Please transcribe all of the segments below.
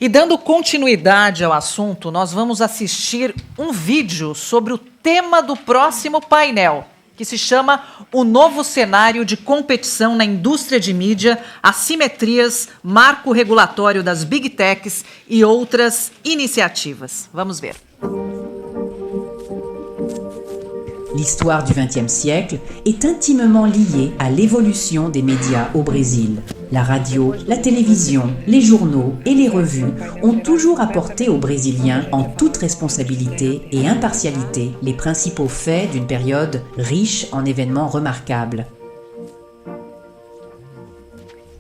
E dando continuidade ao assunto, nós vamos assistir um vídeo sobre o tema do próximo painel, que se chama O Novo Cenário de Competição na Indústria de Mídia, Assimetrias, Marco Regulatório das Big Techs e outras iniciativas. Vamos ver. L'histoire du XXe siècle est intimement liée à l'évolution des médias au Brésil. La radio, la télévision, les journaux et les revues ont toujours apporté aux Brésiliens, en toute responsabilité et impartialité, les principaux faits d'une période riche en événements remarquables.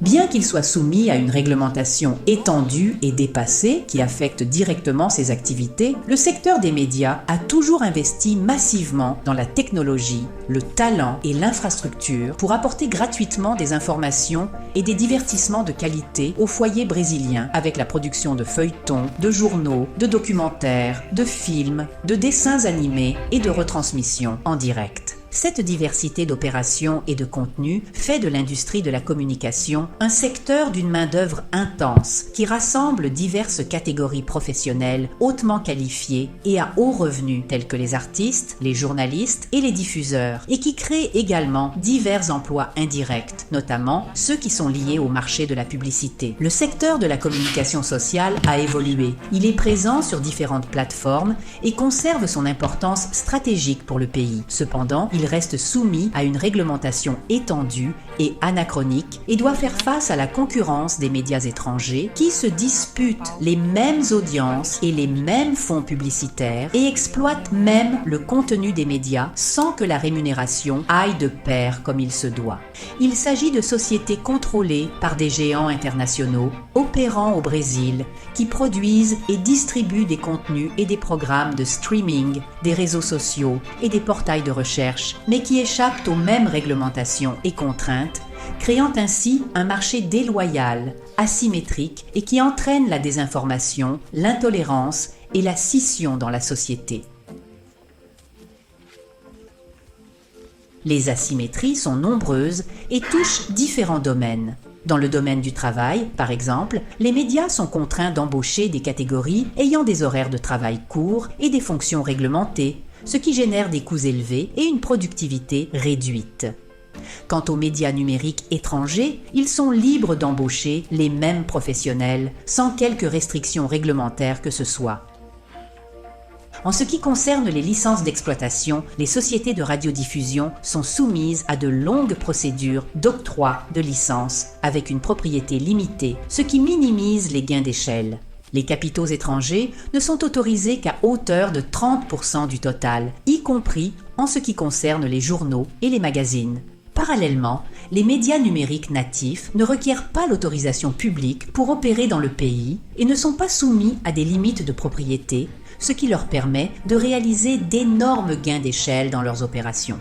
Bien qu'il soit soumis à une réglementation étendue et dépassée qui affecte directement ses activités, le secteur des médias a toujours investi massivement dans la technologie, le talent et l'infrastructure pour apporter gratuitement des informations et des divertissements de qualité aux foyers brésiliens avec la production de feuilletons, de journaux, de documentaires, de films, de dessins animés et de retransmissions en direct. Cette diversité d'opérations et de contenus fait de l'industrie de la communication un secteur d'une main-d'œuvre intense qui rassemble diverses catégories professionnelles hautement qualifiées et à haut revenu tels que les artistes, les journalistes et les diffuseurs et qui crée également divers emplois indirects, notamment ceux qui sont liés au marché de la publicité. Le secteur de la communication sociale a évolué. Il est présent sur différentes plateformes et conserve son importance stratégique pour le pays. Cependant, il reste soumis à une réglementation étendue et anachronique et doit faire face à la concurrence des médias étrangers qui se disputent les mêmes audiences et les mêmes fonds publicitaires et exploitent même le contenu des médias sans que la rémunération aille de pair comme il se doit. Il s'agit de sociétés contrôlées par des géants internationaux opérant au Brésil qui produisent et distribuent des contenus et des programmes de streaming, des réseaux sociaux et des portails de recherche, mais qui échappent aux mêmes réglementations et contraintes, créant ainsi un marché déloyal, asymétrique et qui entraîne la désinformation, l'intolérance et la scission dans la société. Les asymétries sont nombreuses et touchent différents domaines. Dans le domaine du travail, par exemple, les médias sont contraints d'embaucher des catégories ayant des horaires de travail courts et des fonctions réglementées, ce qui génère des coûts élevés et une productivité réduite. Quant aux médias numériques étrangers, ils sont libres d'embaucher les mêmes professionnels, sans quelque restriction réglementaire que ce soit. En ce qui concerne les licences d'exploitation, les sociétés de radiodiffusion sont soumises à de longues procédures d'octroi de licences avec une propriété limitée, ce qui minimise les gains d'échelle. Les capitaux étrangers ne sont autorisés qu'à hauteur de 30% du total, y compris en ce qui concerne les journaux et les magazines. Parallèlement, les médias numériques natifs ne requièrent pas l'autorisation publique pour opérer dans le pays et ne sont pas soumis à des limites de propriété, ce qui leur permet de réaliser d'énormes gains d'échelle dans leurs opérations.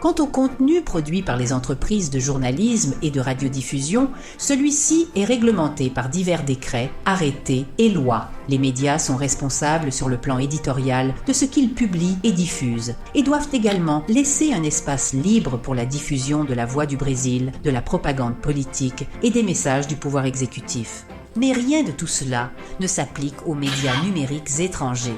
Quant au contenu produit par les entreprises de journalisme et de radiodiffusion, celui-ci est réglementé par divers décrets, arrêtés et lois. Les médias sont responsables sur le plan éditorial de ce qu'ils publient et diffusent et doivent également laisser un espace libre pour la diffusion de la voix du Brésil, de la propagande politique et des messages du pouvoir exécutif. Mais rien de tout cela ne s'applique aux médias numériques étrangers.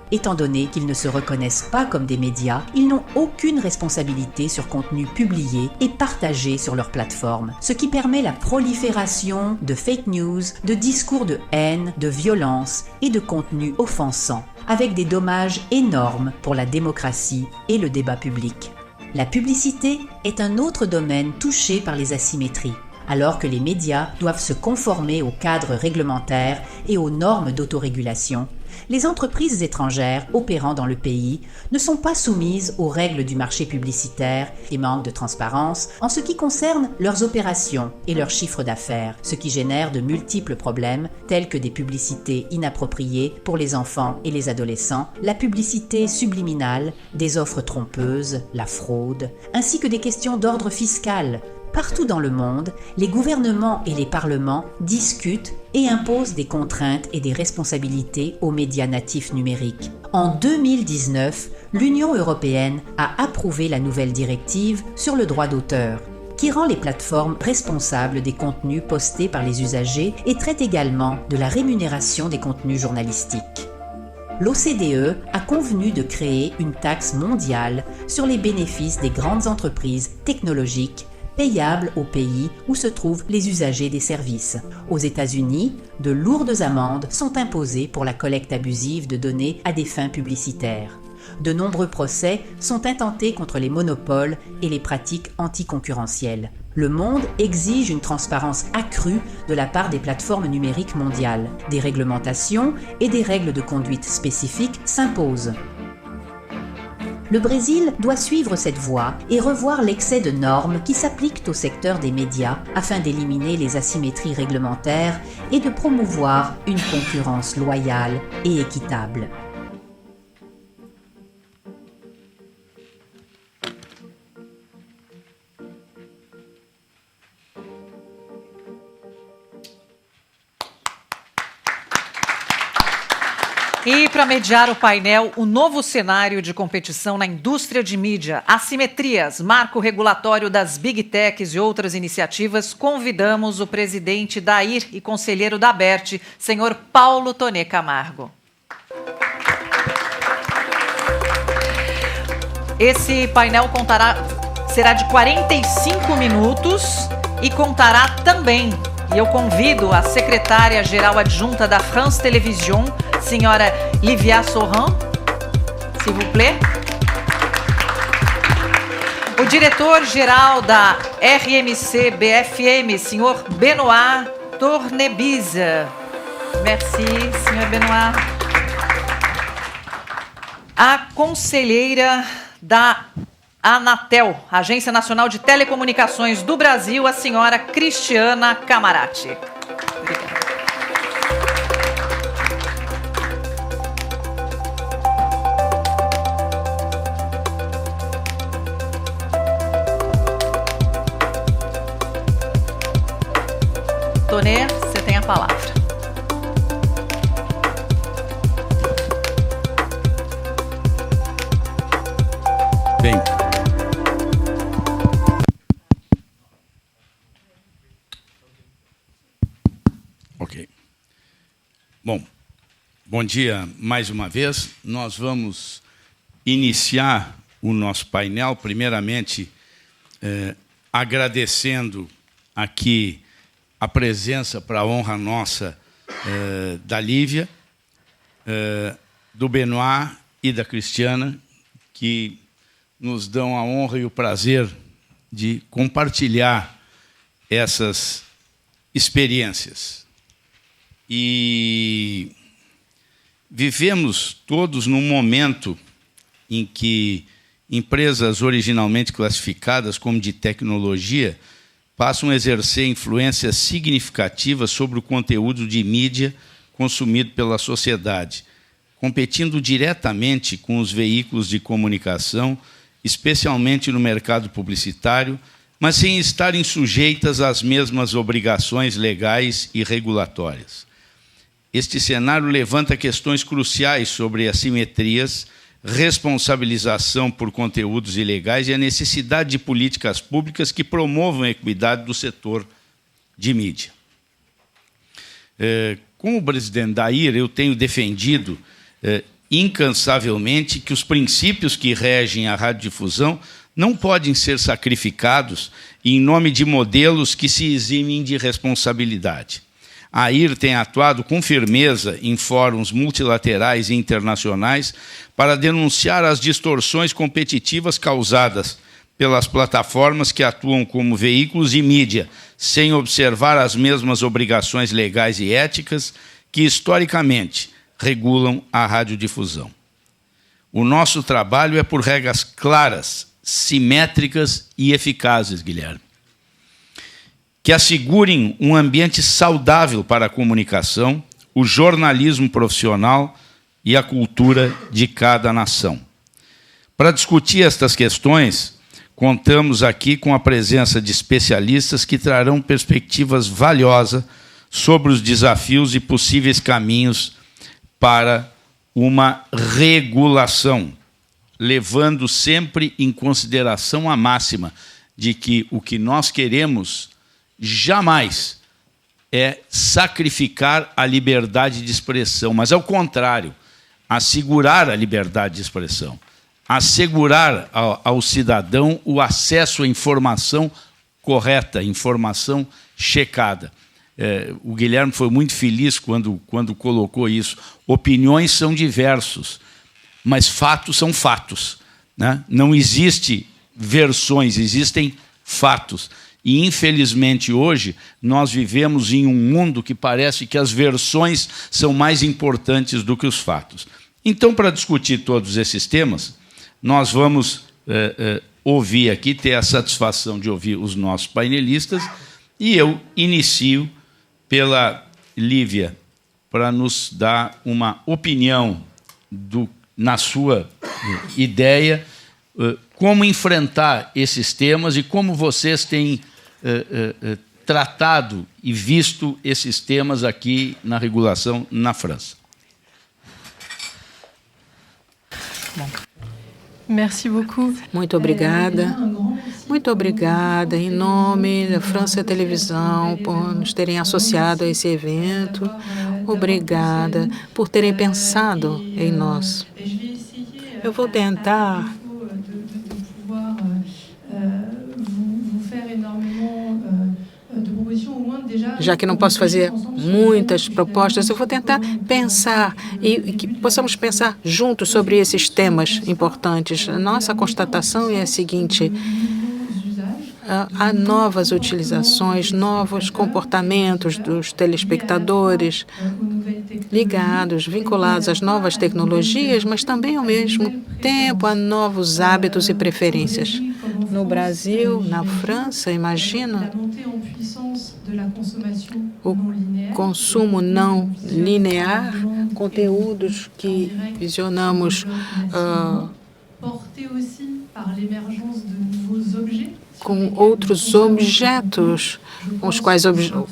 Étant donné qu'ils ne se reconnaissent pas comme des médias, ils n'ont aucune responsabilité sur contenu publié et partagé sur leur plateforme, ce qui permet la prolifération de fake news, de discours de haine, de violence et de contenus offensants, avec des dommages énormes pour la démocratie et le débat public. La publicité est un autre domaine touché par les asymétries. Alors que les médias doivent se conformer aux cadres réglementaires et aux normes d'autorégulation, les entreprises étrangères opérant dans le pays ne sont pas soumises aux règles du marché publicitaire et manquent de transparence en ce qui concerne leurs opérations et leurs chiffres d'affaires, ce qui génère de multiples problèmes tels que des publicités inappropriées pour les enfants et les adolescents, la publicité subliminale, des offres trompeuses, la fraude, ainsi que des questions d'ordre fiscal. Partout dans le monde, les gouvernements et les parlements discutent et imposent des contraintes et des responsabilités aux médias natifs numériques. En 2019, l'Union européenne a approuvé la nouvelle directive sur le droit d'auteur. qui rend les plateformes responsables des contenus postés par les usagers et traite également de la rémunération des contenus journalistiques. L'OCDE a convenu de créer une taxe mondiale sur les bénéfices des grandes entreprises technologiques payables aux pays où se trouvent les usagers des services. Aux États-Unis, de lourdes amendes sont imposées pour la collecte abusive de données à des fins publicitaires. De nombreux procès sont intentés contre les monopoles et les pratiques anticoncurrentielles. Le monde exige une transparence accrue de la part des plateformes numériques mondiales. Des réglementations et des règles de conduite spécifiques s'imposent. Le Brésil doit suivre cette voie et revoir l'excès de normes qui s'appliquent au secteur des médias afin d'éliminer les asymétries réglementaires et de promouvoir une concurrence loyale et équitable. E para mediar o painel, o novo cenário de competição na indústria de mídia, assimetrias, marco regulatório das Big Techs e outras iniciativas, convidamos o presidente da AIR e conselheiro da ABERT, senhor Paulo Toné Camargo. Esse painel será de 45 minutos e contará também, e eu convido a secretária-geral adjunta da France Télévisions, senhora Livia Sorin, s'il vous plaît. O diretor-geral da RMC-BFM, senhor Benoît Tournebize. Merci, senhor Benoît. A conselheira da Anatel, Agência Nacional de Telecomunicações do Brasil, a senhora Cristiana Camarati. Obrigada. Toné, você tem a palavra. Bem, ok. Bom dia mais uma vez. Nós vamos iniciar o nosso painel, primeiramente agradecendo aqui a presença, para a honra nossa, da Lívia, do Benoît e da Cristiana, que nos dão a honra e o prazer de compartilhar essas experiências. E vivemos todos num momento em que empresas originalmente classificadas como de tecnologia passam a exercer influências significativas sobre o conteúdo de mídia consumido pela sociedade, competindo diretamente com os veículos de comunicação, especialmente no mercado publicitário, mas sem estarem sujeitas às mesmas obrigações legais e regulatórias. Este cenário levanta questões cruciais sobre assimetrias, responsabilização por conteúdos ilegais e a necessidade de políticas públicas que promovam a equidade do setor de mídia. Como presidente da AIR, eu tenho defendido incansavelmente que os princípios que regem a radiodifusão não podem ser sacrificados em nome de modelos que se eximem de responsabilidade. A AIR tem atuado com firmeza em fóruns multilaterais e internacionais para denunciar as distorções competitivas causadas pelas plataformas que atuam como veículos de mídia, sem observar as mesmas obrigações legais e éticas que, historicamente, regulam a radiodifusão. O nosso trabalho é por regras claras, simétricas e eficazes, Guilherme, que assegurem um ambiente saudável para a comunicação, o jornalismo profissional e a cultura de cada nação. Para discutir estas questões, contamos aqui com a presença de especialistas que trarão perspectivas valiosas sobre os desafios e possíveis caminhos para uma regulação, levando sempre em consideração a máxima de que o que nós queremos jamais é sacrificar a liberdade de expressão, mas, ao contrário, assegurar a liberdade de expressão, assegurar ao cidadão o acesso à informação correta, informação checada. O Guilherme foi muito feliz quando colocou isso. Opiniões são diversos, mas fatos são fatos, né? Não existe versões, existem fatos. E, infelizmente, hoje, nós vivemos em um mundo que parece que as versões são mais importantes do que os fatos. Então, para discutir todos esses temas, nós vamos ouvir aqui, ter a satisfação de ouvir os nossos painelistas, e eu inicio pela Lívia, para nos dar uma opinião na sua ideia, como enfrentar esses temas e como vocês têm tratado e visto esses temas aqui na regulação na França. Merci beaucoup. Muito obrigada. Muito obrigada em nome da França Televisão por nos terem associado a esse evento. Obrigada por terem pensado em nós. Eu vou tentar já que não posso fazer muitas propostas, eu vou tentar pensar e que possamos pensar juntos sobre esses temas importantes. A nossa constatação é a seguinte: há novas utilizações, novos comportamentos dos telespectadores ligados, vinculados às novas tecnologias, mas também, ao mesmo tempo, a novos hábitos e preferências. No Brasil, na França, imagina, o consumo não linear, conteúdos que visionamos com outros objetos com os quais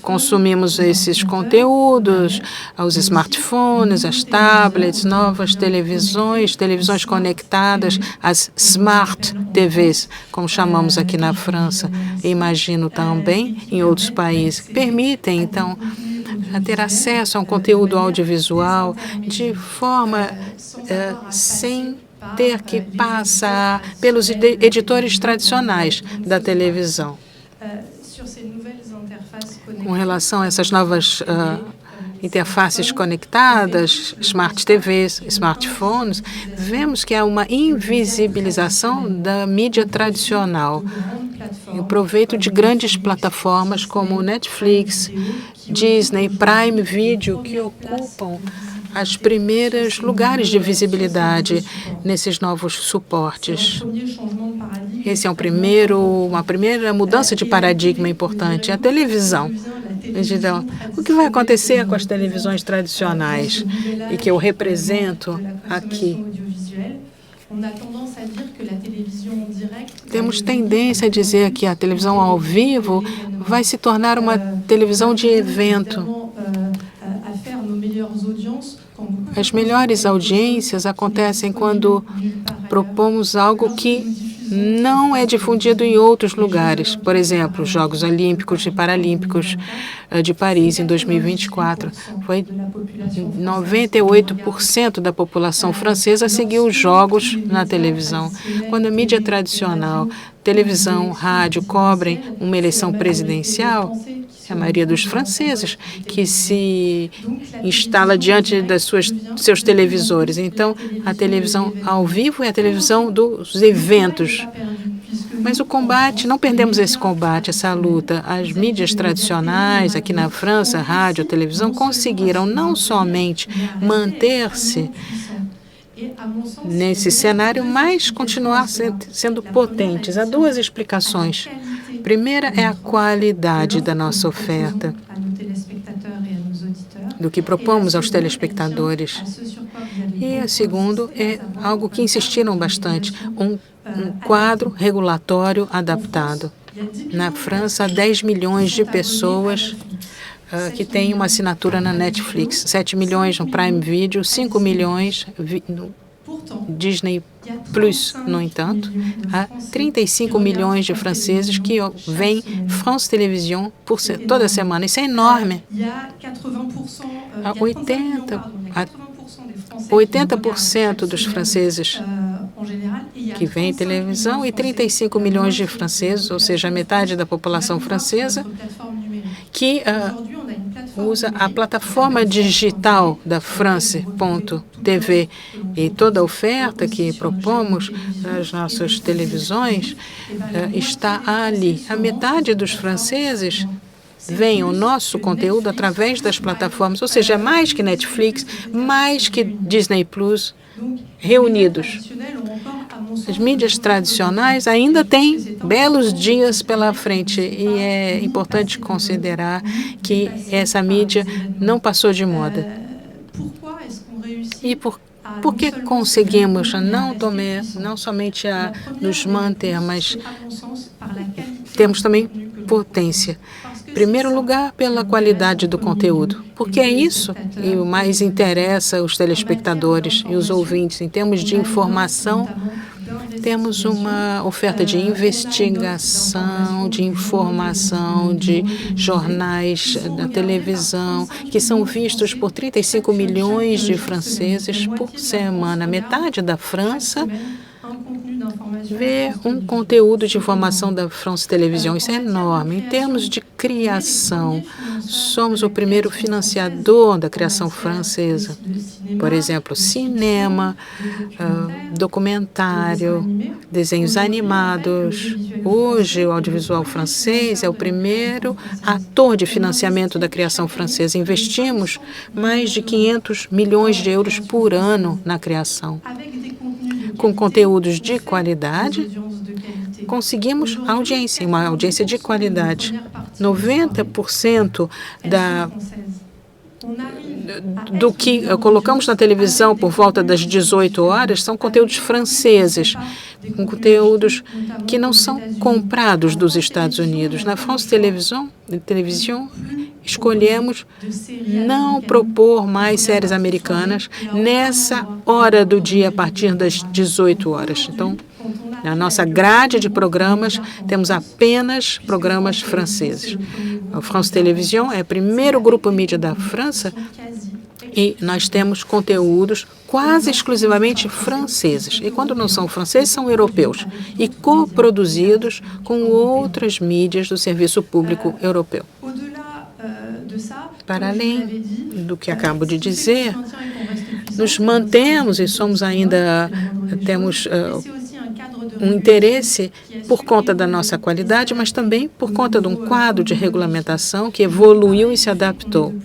consumimos esses conteúdos, os smartphones, as tablets, novas televisões conectadas, as smart TVs, como chamamos aqui na França, e imagino também em outros países, permitem, então, ter acesso a um conteúdo audiovisual de forma sem ter que passar pelos editores tradicionais da televisão. Com relação a essas novas interfaces conectadas, smart TVs, smartphones, vemos que há uma invisibilização da mídia tradicional, em proveito de grandes plataformas como Netflix, Disney, Prime Video, que ocupam os primeiros lugares de visibilidade nesses novos suportes. Esse é uma primeira mudança de paradigma importante. A televisão. Então, o que vai acontecer com as televisões tradicionais e que eu represento aqui? Temos tendência a dizer que a televisão ao vivo vai se tornar uma televisão de evento. As melhores audiências acontecem quando propomos algo que não é difundido em outros lugares. Por exemplo, os Jogos Olímpicos e Paralímpicos de Paris, em 2024. Foi 98% da população francesa seguiu os Jogos na televisão. Quando a mídia tradicional, televisão, rádio, cobrem uma eleição presidencial, a maioria dos franceses que se instala diante das seus televisores. Então, a televisão ao vivo é a televisão dos eventos. Mas o combate, não perdemos esse combate, essa luta. As mídias tradicionais, aqui na França, rádio, televisão, conseguiram não somente manter-se nesse cenário, mas continuar sendo potentes. Há duas explicações. A primeira é a qualidade da nossa oferta, do que propomos aos telespectadores. E a segunda é algo que insistiram bastante, um quadro regulatório adaptado. Na França, há 10 milhões de pessoas que têm uma assinatura na Netflix, 7 milhões no Prime Video, 5 milhões no Disney Plus, no entanto, há 35 milhões de franceses que veem France Télévisions toda semana. Isso é enorme. Há 80% dos franceses que veem televisão e 35 milhões de franceses, ou seja, a metade da população francesa, que usa a plataforma digital da France.tv, e toda a oferta que propomos nas nossas televisões está ali. A metade dos franceses veem o nosso conteúdo através das plataformas, ou seja, mais que Netflix, mais que Disney Plus, reunidos. As mídias tradicionais ainda têm belos dias pela frente e é importante considerar que essa mídia não passou de moda. E por que conseguimos não somente a nos manter, mas temos também potência? Em primeiro lugar, pela qualidade do conteúdo, porque é isso que mais interessa os telespectadores e os ouvintes. Em termos de informação, temos uma oferta de investigação, de informação, de jornais da televisão, que são vistos por 35 milhões de franceses por semana. Metade da França vê um conteúdo de informação da France Télévisions. Isso é enorme. Em termos de criação, somos o primeiro financiador da criação francesa. Por exemplo, cinema, documentário, desenhos animados. Hoje, o audiovisual francês é o primeiro ator de financiamento da criação francesa. Investimos mais de 500 milhões de euros por ano na criação. Com conteúdos de qualidade, conseguimos audiência, uma audiência de qualidade. 90% do que colocamos na televisão por volta das 18 horas são conteúdos franceses, conteúdos que não são comprados dos Estados Unidos. Na France Télévisions, escolhemos não propor mais séries americanas nessa hora do dia, a partir das 18 horas. Então, na nossa grade de programas, temos apenas programas franceses. A France Télévisions é o primeiro grupo mídia da França e nós temos conteúdos quase exclusivamente franceses. E quando não são franceses, são europeus e coproduzidos com outras mídias do serviço público europeu. Para além do que acabo de dizer, nos mantemos e temos um interesse por conta da nossa qualidade, mas também por conta de um quadro de regulamentação que evoluiu e se adaptou.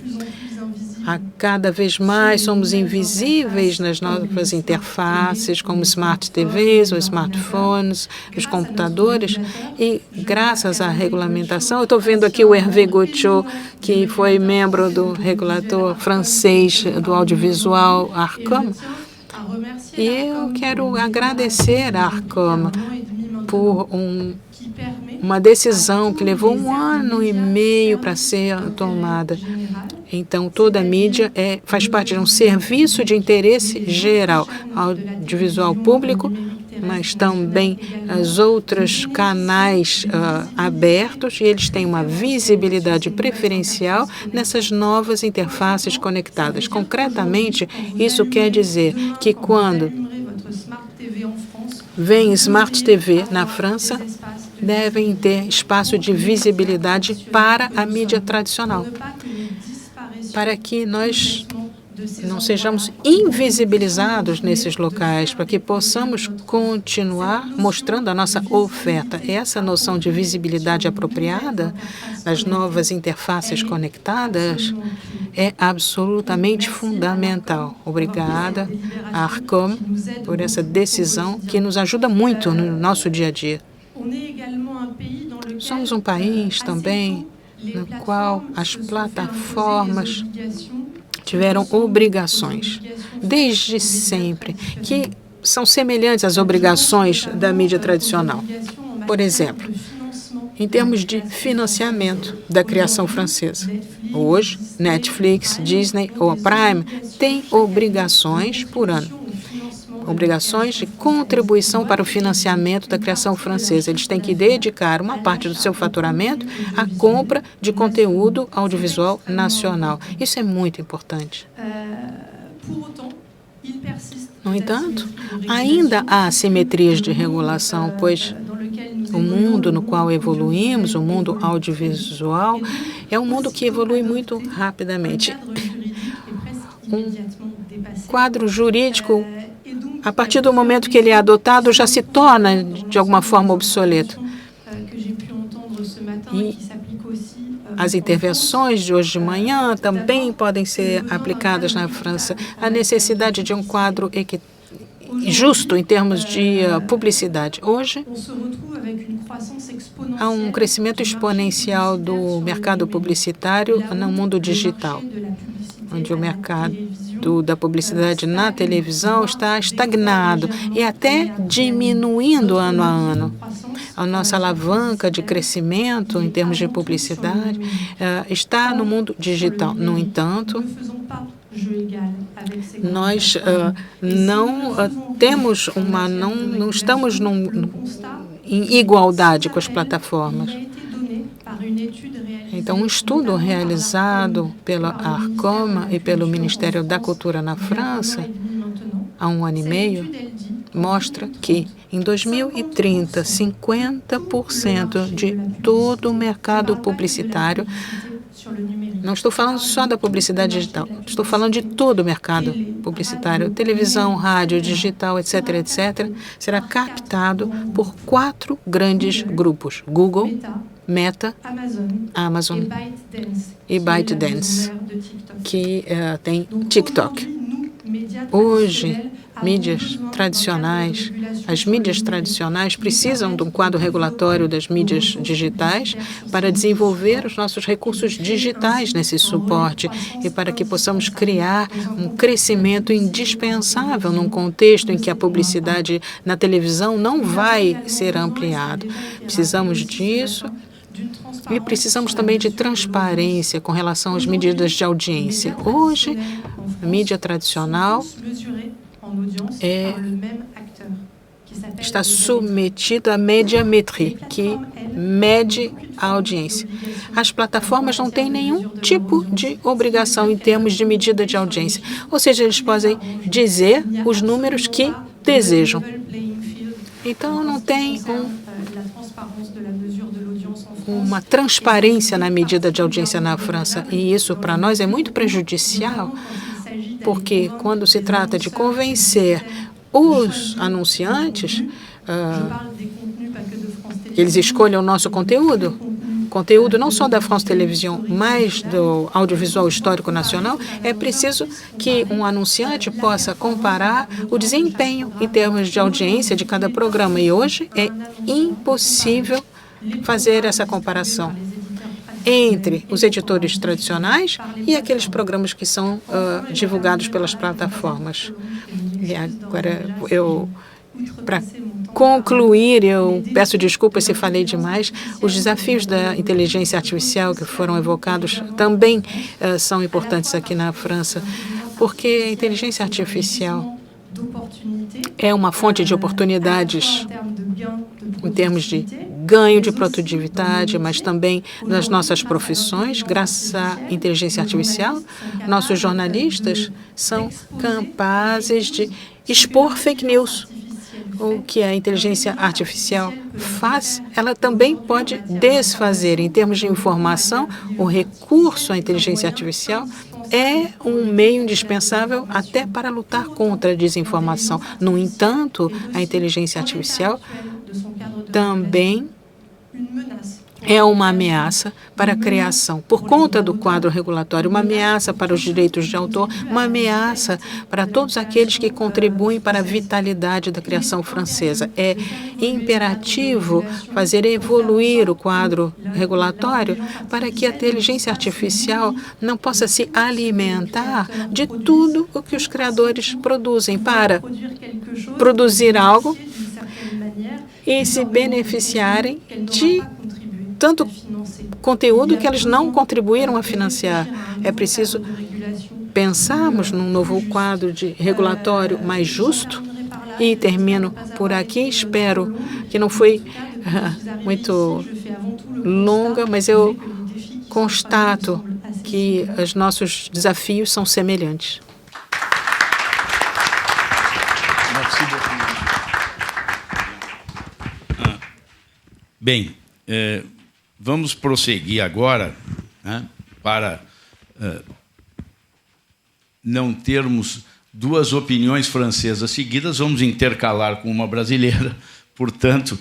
A cada vez mais somos invisíveis nas novas interfaces, como Smart TVs ou smartphones, os computadores, e graças à regulamentação, eu estou vendo aqui o Hervé Gautiot, que foi membro do regulator francês do audiovisual Arcom, e eu quero agradecer a Arcom por uma decisão que levou 1 ano e meio para ser tomada. Então, toda a mídia faz parte de um serviço de interesse geral, audiovisual público, mas também os outros canais abertos, e eles têm uma visibilidade preferencial nessas novas interfaces conectadas. Concretamente, isso quer dizer que quando vem Smart TV na França, devem ter espaço de visibilidade para a mídia tradicional, para que nós não sejamos invisibilizados nesses locais, para que possamos continuar mostrando a nossa oferta. Essa noção de visibilidade apropriada, as novas interfaces conectadas, é absolutamente fundamental. Obrigada, Arcom, por essa decisão que nos ajuda muito no nosso dia a dia. Somos um país também no qual as plataformas tiveram obrigações, desde sempre, que são semelhantes às obrigações da mídia tradicional. Por exemplo, em termos de financiamento da criação francesa. Hoje, Netflix, Disney ou a Prime têm obrigações por ano. obrigações de contribuição para o financiamento da criação francesa. Eles têm que dedicar uma parte do seu faturamento à compra de conteúdo audiovisual nacional. Isso é muito importante. No entanto, ainda há assimetrias de regulação, pois o mundo no qual evoluímos, o mundo audiovisual, é um mundo que evolui muito rapidamente. Um quadro jurídico, a partir do momento que ele é adotado, já se torna, de alguma forma, obsoleto. E as intervenções de hoje de manhã também podem ser aplicadas na França. A necessidade de um quadro justo em termos de publicidade. Hoje, há um crescimento exponencial do mercado publicitário no mundo digital, onde o mercado da publicidade na televisão está estagnado e até diminuindo ano a ano. A nossa alavanca de crescimento em termos de publicidade está no mundo digital. No entanto, nós não estamos em igualdade com as plataformas. Então, um estudo realizado pela Arcom e pelo Ministério da Cultura na França, há 1 ano e meio, mostra que, em 2030, 50% de todo o mercado publicitário, não estou falando só da publicidade digital, estou falando de todo o mercado publicitário, televisão, rádio, digital, etc., etc., será captado por 4 grandes grupos: Google, Meta, Amazon e ByteDance, que tem TikTok. Hoje, as mídias tradicionais precisam de um quadro regulatório das mídias digitais para desenvolver os nossos recursos digitais nesse suporte e para que possamos criar um crescimento indispensável num contexto em que a publicidade na televisão não vai ser ampliada. Precisamos disso. E precisamos também de transparência com relação às medidas de audiência. Hoje, a mídia tradicional está submetida à médiamétrie, que mede a audiência. As plataformas não têm nenhum tipo de obrigação em termos de medida de audiência. Ou seja, eles podem dizer os números que desejam. Então, não tem uma transparência na medida de audiência na França. E isso, para nós, é muito prejudicial, porque quando se trata de convencer os anunciantes que eles escolham o nosso conteúdo não só da France Télévisions, mas do audiovisual histórico nacional, é preciso que um anunciante possa comparar o desempenho em termos de audiência de cada programa. E hoje é impossível fazer essa comparação entre os editores tradicionais e aqueles programas que são divulgados pelas plataformas. E agora, para concluir, eu peço desculpas se falei demais, os desafios da inteligência artificial que foram evocados também são importantes aqui na França, porque a inteligência artificial é uma fonte de oportunidades em termos de ganho de produtividade, mas também nas nossas profissões. Graças à inteligência artificial, nossos jornalistas são capazes de expor fake news. O que a inteligência artificial faz, ela também pode desfazer. Em termos de informação, o recurso à inteligência artificial é um meio indispensável até para lutar contra a desinformação. No entanto, a inteligência artificial também é uma ameaça para a criação, por conta do quadro regulatório, uma ameaça para os direitos de autor, uma ameaça para todos aqueles que contribuem para a vitalidade da criação francesa. É imperativo fazer evoluir o quadro regulatório para que a inteligência artificial não possa se alimentar de tudo o que os criadores produzem para produzir algo e se beneficiarem de tanto conteúdo que eles não contribuíram a financiar. É preciso pensarmos num novo quadro de regulatório mais justo E termino por aqui. Espero que não foi muito longa, mas eu constato que os nossos desafios são semelhantes. Bem, vamos prosseguir agora, né, para não termos duas opiniões francesas seguidas, vamos intercalar com uma brasileira. Portanto,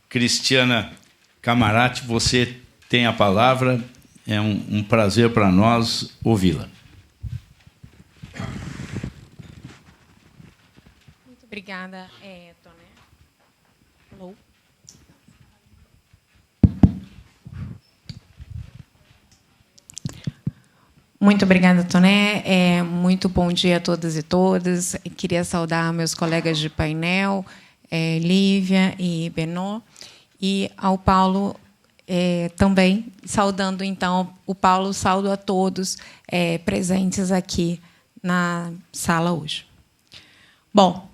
Cristiana Camarati, você tem a palavra. É um prazer para nós ouvi-la. Muito obrigada, Toné. Alô? Muito obrigada, Toné. Muito bom dia a todas e todas. Queria saudar meus colegas de painel, Lívia e Benoît, e ao Paulo também, saudando, então, o Paulo, saudo a todos presentes aqui na sala hoje. Bom,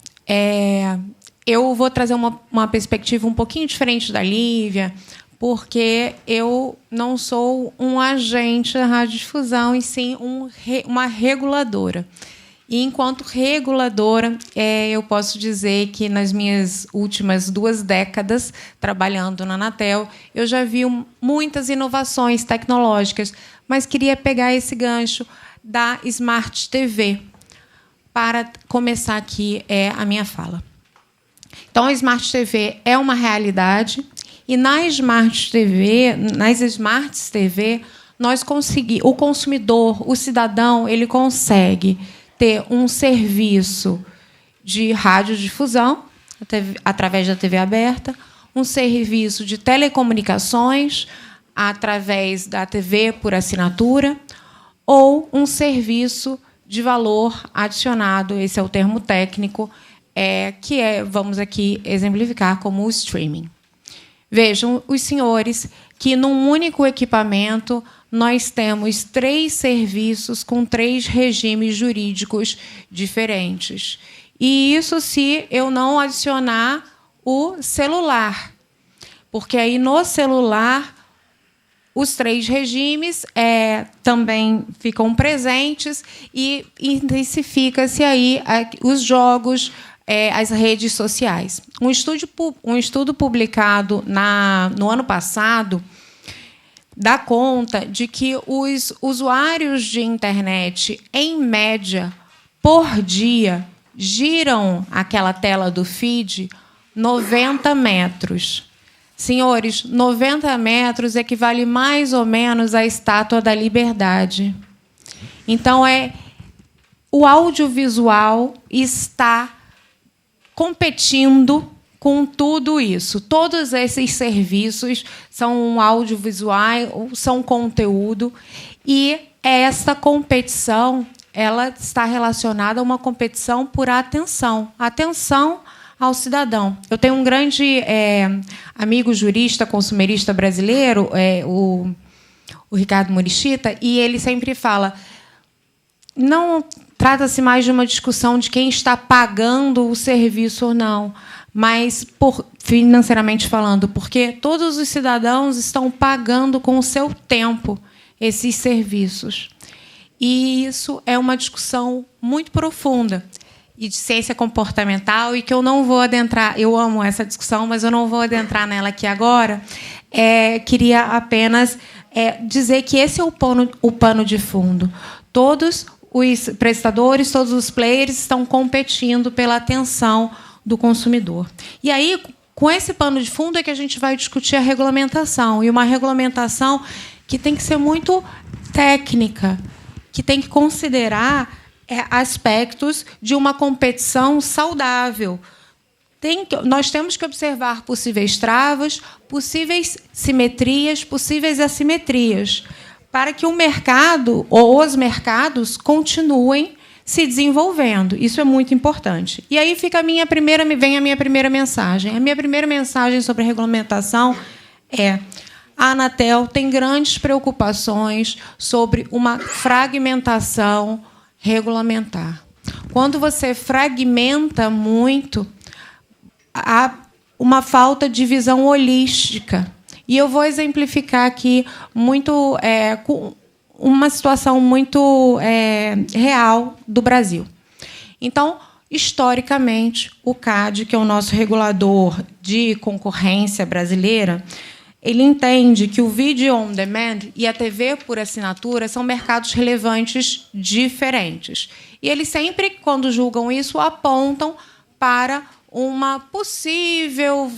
eu vou trazer uma perspectiva um pouquinho diferente da Lívia, porque eu não sou um agente da radiodifusão, e sim uma reguladora. E, enquanto reguladora, eu posso dizer que, nas minhas últimas 2 décadas trabalhando na Anatel, eu já vi muitas inovações tecnológicas, mas queria pegar esse gancho da Smart TV para começar aqui a minha fala. Então, a Smart TV é uma realidade, e nas Smart TV, o consumidor, o cidadão, ele consegue ter um serviço de radiodifusão através da TV aberta, um serviço de telecomunicações através da TV por assinatura, ou um serviço de valor adicionado, esse é o termo técnico, vamos aqui exemplificar como o streaming. Vejam, os senhores, que num único equipamento nós temos 3 serviços com 3 regimes jurídicos diferentes. E isso se eu não adicionar o celular, porque aí no celular os 3 regimes também ficam presentes, e intensifica-se aí os jogos, as redes sociais. Um estudo publicado no ano passado dá conta de que os usuários de internet, em média, por dia, giram aquela tela do feed 90 metros. Senhores, 90 metros equivale mais ou menos à Estátua da Liberdade. Então, o audiovisual está competindo com tudo isso. Todos esses serviços são audiovisual, são conteúdo, e essa competição ela está relacionada a uma competição por atenção ao cidadão. Eu tenho um grande amigo jurista, consumerista brasileiro, o Ricardo Murichita, e ele sempre fala: não trata-se mais de uma discussão de quem está pagando o serviço ou não, mas financeiramente falando, porque todos os cidadãos estão pagando com o seu tempo esses serviços. E isso é uma discussão muito profunda e de ciência comportamental, e que eu não vou adentrar. Eu amo essa discussão, mas eu não vou adentrar nela aqui agora. Queria apenas dizer que esse é o pano de fundo. Todos os prestadores, todos os players estão competindo pela atenção do consumidor. E aí, com esse pano de fundo, é que a gente vai discutir a regulamentação. E uma regulamentação que tem que ser muito técnica, que tem que considerar aspectos de uma competição saudável. Nós temos que observar possíveis travas, possíveis simetrias, possíveis assimetrias, para que o mercado ou os mercados continuem se desenvolvendo. Isso é muito importante. E aí vem a minha primeira mensagem. A minha primeira mensagem sobre a regulamentação é: a Anatel tem grandes preocupações sobre uma fragmentação regulamentar. Quando você fragmenta muito, há uma falta de visão holística. E eu vou exemplificar aqui muito com uma situação muito real do Brasil. Então, historicamente, o CADE, que é o nosso regulador de concorrência brasileira, ele entende que o vídeo on demand e a TV por assinatura são mercados relevantes diferentes. E eles sempre, quando julgam isso, apontam para uma possível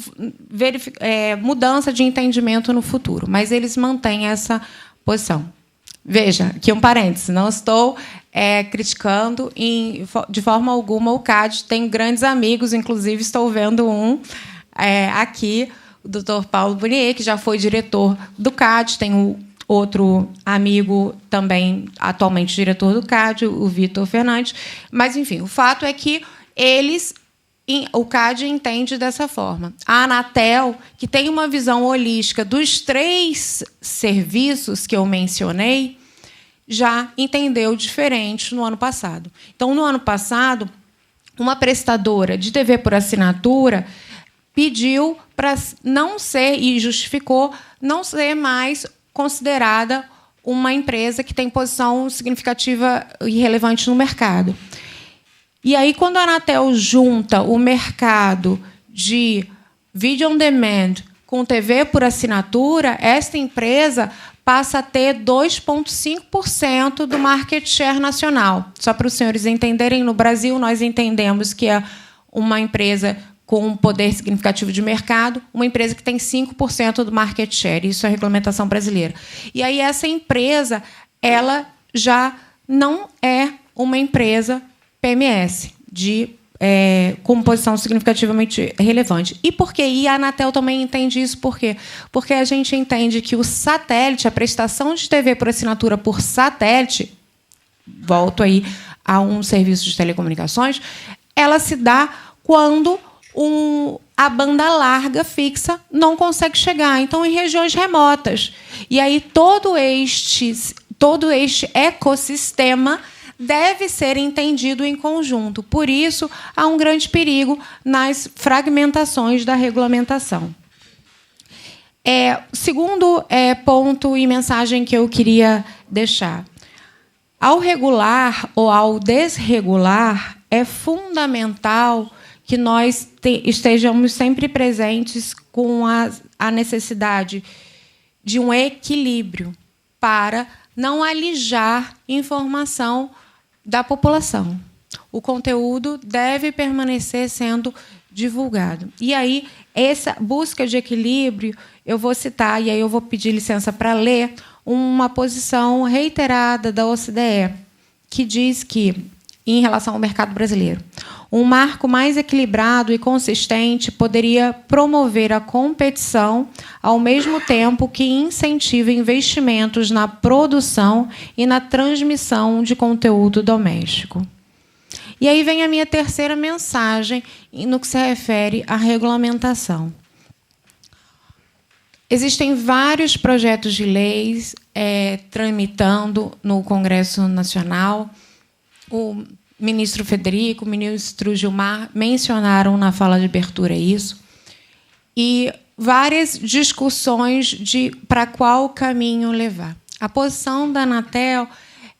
mudança de entendimento no futuro. Mas eles mantêm essa posição. Veja, aqui um parêntese, não estou criticando de forma alguma o CADE. Tenho grandes amigos, inclusive estou vendo um aqui, o Dr. Paulo Bonier, que já foi diretor do CADE. Tenho outro amigo também, atualmente diretor do CADE, o Vitor Fernandes. Mas, enfim, o fato é que o CADE entende dessa forma. A Anatel, que tem uma visão holística dos 3 serviços que eu mencionei, já entendeu diferente no ano passado. Então, no ano passado, uma prestadora de TV por assinatura pediu para não ser, e justificou, não ser mais considerada uma empresa que tem posição significativa e relevante no mercado. E aí, quando a Anatel junta o mercado de video on demand com TV por assinatura, esta empresa passa a ter 2,5% do market share nacional. Só para os senhores entenderem, no Brasil, nós entendemos que é uma empresa com um poder significativo de mercado, uma empresa que tem 5% do market share. Isso é a regulamentação brasileira. E aí, essa empresa ela já não é uma empresa PMS, com posição significativamente relevante. E por quê? E a Anatel também entende isso. Por quê? Porque a gente entende que o satélite, a prestação de TV por assinatura por satélite, volto aí a um serviço de telecomunicações, ela se dá quando a banda larga fixa não consegue chegar. Então, em regiões remotas. E aí todo este ecossistema deve ser entendido em conjunto. Por isso, há um grande perigo nas fragmentações da regulamentação. Segundo ponto e mensagem que eu queria deixar. Ao regular ou ao desregular, é fundamental que nós estejamos sempre presentes com a necessidade de um equilíbrio para não alijar informação da população. O conteúdo deve permanecer sendo divulgado. E aí, essa busca de equilíbrio, eu vou citar, e aí eu vou pedir licença para ler, uma posição reiterada da OCDE, que diz que, em relação ao mercado brasileiro, um marco mais equilibrado e consistente poderia promover a competição ao mesmo tempo que incentiva investimentos na produção e na transmissão de conteúdo doméstico. E aí vem a minha terceira mensagem no que se refere à regulamentação. Existem vários projetos de leis tramitando no Congresso Nacional. O ministro Federico, o ministro Gilmar mencionaram na fala de abertura isso. E várias discussões para qual caminho levar. A posição da Anatel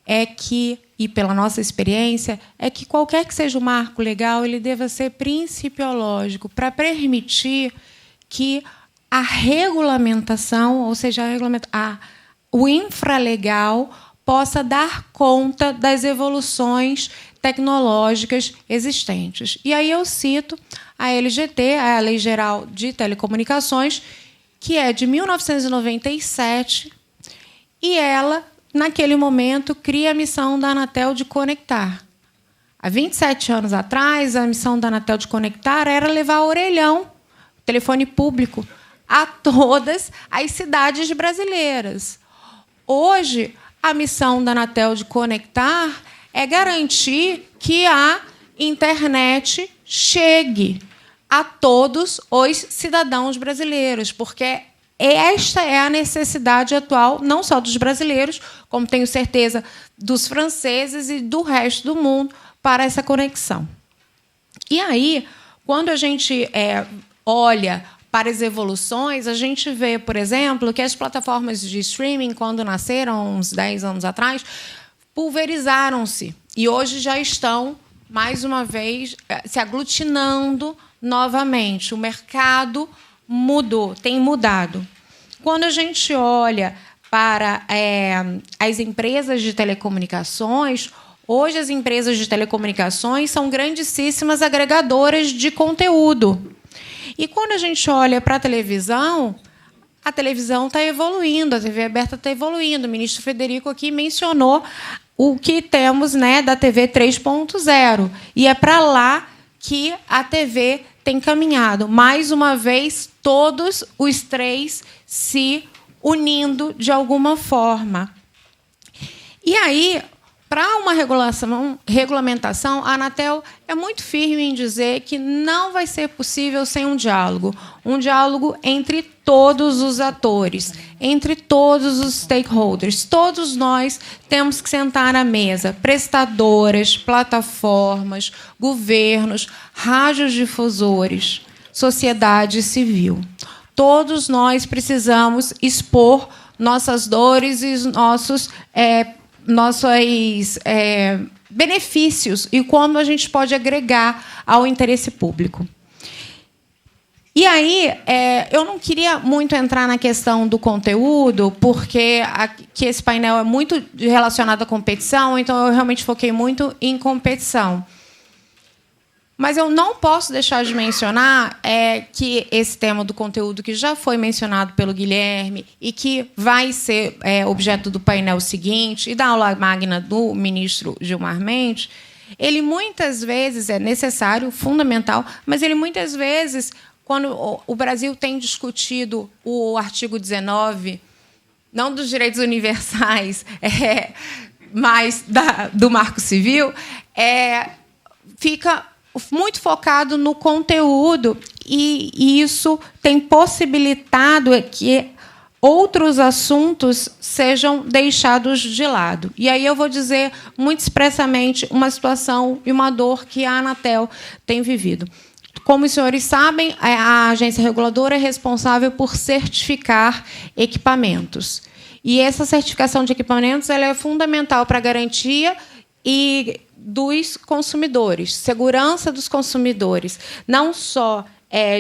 é que, e pela nossa experiência, é que qualquer que seja o marco legal, ele deva ser principiológico para permitir que a regulamentação, ou seja, o infralegal, possa dar conta das evoluções tecnológicas existentes. E aí eu cito a LGT, a Lei Geral de Telecomunicações, que é de 1997, e ela, naquele momento, cria a missão da Anatel de conectar. Há 27 anos atrás, a missão da Anatel de conectar era levar orelhão, telefone público, a todas as cidades brasileiras. Hoje, a missão da Anatel de conectar é garantir que a internet chegue a todos os cidadãos brasileiros, porque esta é a necessidade atual, não só dos brasileiros, como tenho certeza dos franceses e do resto do mundo, para essa conexão. E aí, quando a gente olha para as evoluções, a gente vê, por exemplo, que as plataformas de streaming, quando nasceram, uns 10 anos atrás, pulverizaram-se e hoje já estão, mais uma vez, se aglutinando novamente. O mercado mudou, tem mudado. Quando a gente olha para as empresas de telecomunicações, hoje as empresas de telecomunicações são grandíssimas agregadoras de conteúdo. E quando a gente olha para a televisão está evoluindo, a TV aberta está evoluindo. O ministro Frederico aqui mencionou o que temos, né, da TV 3.0. E é para lá que a TV tem caminhado. Mais uma vez, todos os três se unindo de alguma forma. E aí, para uma regulamentação, a Anatel é muito firme em dizer que não vai ser possível sem um diálogo entre todos os atores, entre todos os stakeholders. Todos nós temos que sentar à mesa, prestadoras, plataformas, governos, radiodifusores, sociedade civil. Todos nós precisamos expor nossas dores e nossos benefícios e como a gente pode agregar ao interesse público. E aí, eu não queria muito entrar na questão do conteúdo, porque aqui esse painel é muito relacionado à competição, então eu realmente foquei muito em competição. Mas eu não posso deixar de mencionar que esse tema do conteúdo, que já foi mencionado pelo Guilherme e que vai ser objeto do painel seguinte e da aula magna do ministro Gilmar Mendes, ele muitas vezes é necessário, fundamental, mas ele muitas vezes, quando o Brasil tem discutido o artigo 19, não dos direitos universais, mas do Marco Civil, fica muito focado no conteúdo, e isso tem possibilitado que outros assuntos sejam deixados de lado. E aí eu vou dizer muito expressamente uma situação e uma dor que a Anatel tem vivido. Como os senhores sabem, a agência reguladora é responsável por certificar equipamentos. E essa certificação de equipamentos ela é fundamental para a garantia dos consumidores, segurança dos consumidores, não só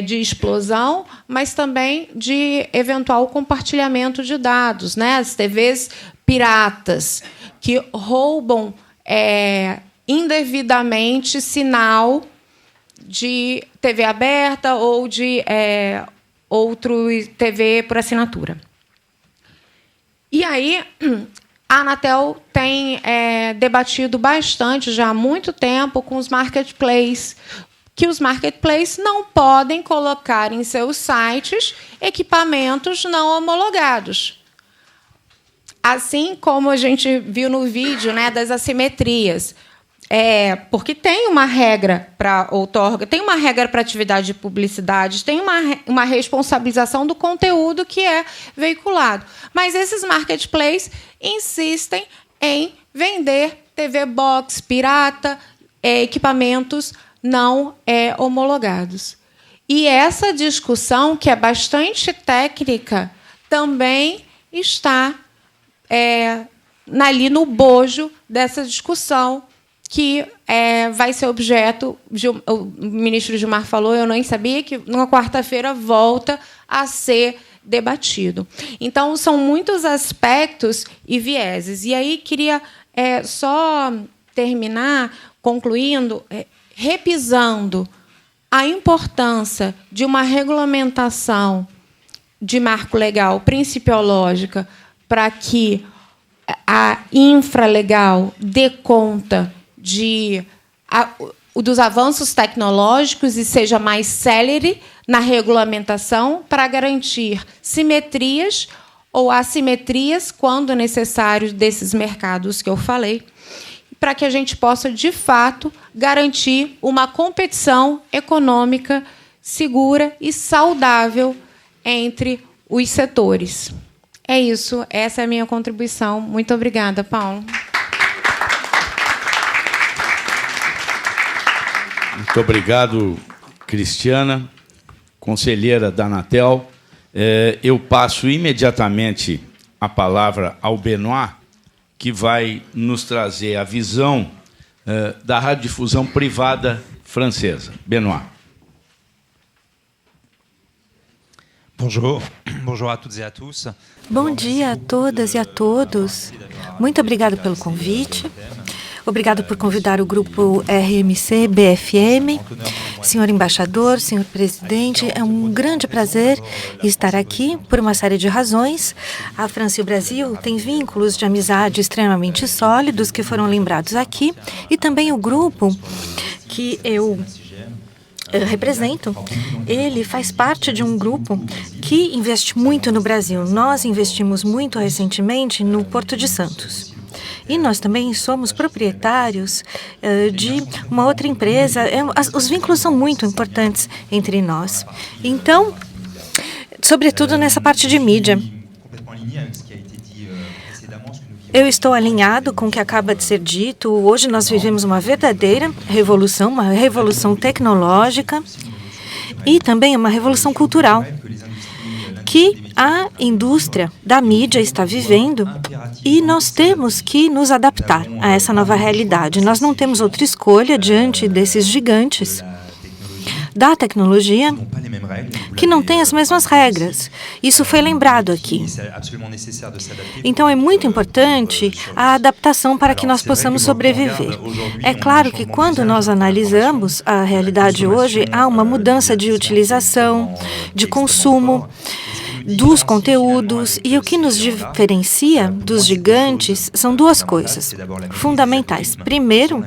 de explosão, mas também de eventual compartilhamento de dados, né? As TVs piratas que roubam indevidamente sinal de TV aberta ou de outro TV por assinatura. E aí, a Anatel tem debatido bastante, já há muito tempo, com os marketplaces, que os marketplaces não podem colocar em seus sites equipamentos não homologados. Assim como a gente viu no vídeo, né, das assimetrias. Porque tem uma regra para outorga, tem uma regra para atividade de publicidade, tem uma responsabilização do conteúdo que é veiculado. Mas esses marketplaces insistem em vender TV box pirata, equipamentos não homologados. E essa discussão, que é bastante técnica, também está ali no bojo dessa discussão, que vai ser objeto, o ministro Gilmar falou, eu nem sabia, que na quarta-feira volta a ser debatido. Então, são muitos aspectos e vieses. E aí queria só terminar, concluindo, repisando a importância de uma regulamentação de marco legal principiológica para que a infralegal dê conta dos avanços tecnológicos e seja mais célere na regulamentação para garantir simetrias ou assimetrias, quando necessário, desses mercados que eu falei, para que a gente possa, de fato, garantir uma competição econômica segura e saudável entre os setores. É isso, essa é a minha contribuição. Muito obrigada, Paulo. Muito obrigado, Cristiana, conselheira da Anatel. Eu passo imediatamente a palavra ao Benoît, que vai nos trazer a visão da radiodifusão privada francesa. Benoît. Bonjour. Bonjour à toutes et à tous. Bom dia a todas e a todos. Muito obrigado pelo convite. Obrigado por convidar o grupo RMC-BFM. Senhor embaixador, senhor presidente, é um grande prazer estar aqui por uma série de razões. A França e o Brasil têm vínculos de amizade extremamente sólidos que foram lembrados aqui. E também o grupo que eu represento, ele faz parte de um grupo que investe muito no Brasil. Nós investimos muito recentemente no Porto de Santos. E nós também somos proprietários de uma outra empresa. Os vínculos são muito importantes entre nós. Então, sobretudo nessa parte de mídia. Eu estou alinhado com o que acaba de ser dito. Hoje nós vivemos uma verdadeira revolução, uma revolução tecnológica e também uma revolução cultural que a indústria da mídia está vivendo e nós temos que nos adaptar a essa nova realidade. Nós não temos outra escolha diante desses gigantes da tecnologia que não tem as mesmas regras. Isso foi lembrado aqui. Então, é muito importante a adaptação para que nós possamos sobreviver. É claro que quando nós analisamos a realidade hoje, há uma mudança de utilização, de consumo dos conteúdos, e o que nos diferencia dos gigantes são duas coisas fundamentais. Primeiro,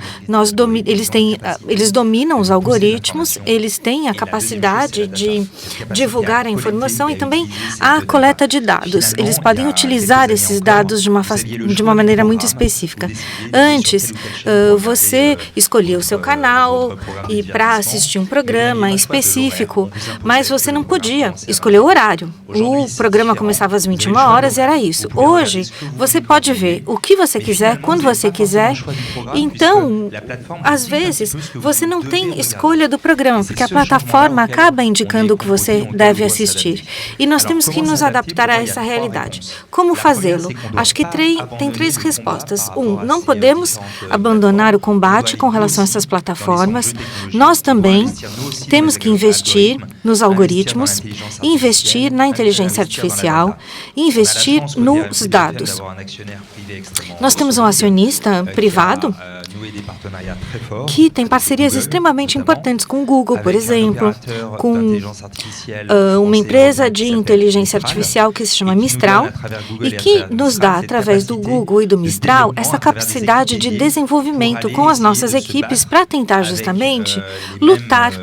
eles dominam os algoritmos, eles têm a capacidade de divulgar a informação e também a coleta de dados. Eles podem utilizar esses dados de uma maneira muito específica. Antes, você escolhia o seu canal e para assistir um programa específico, mas você não podia escolher o horário. O programa começava às 21 horas e era isso. Hoje, você pode ver o que você quiser, quando você quiser. Então, às vezes, você não tem escolha do programa, porque a plataforma acaba indicando o que você deve assistir. E nós temos que nos adaptar a essa realidade. Como fazê-lo? Acho que tem três respostas. Não podemos abandonar o combate com relação a essas plataformas. Nós também temos que investir nos algoritmos, investir na inteligência artificial, investir nos dados. Nós temos um acionista privado que tem parcerias extremamente importantes com o Google, por exemplo, com uma empresa de inteligência artificial que se chama Mistral e que nos dá, através do Google e do Mistral, essa capacidade de desenvolvimento com as nossas equipes para tentar justamente lutar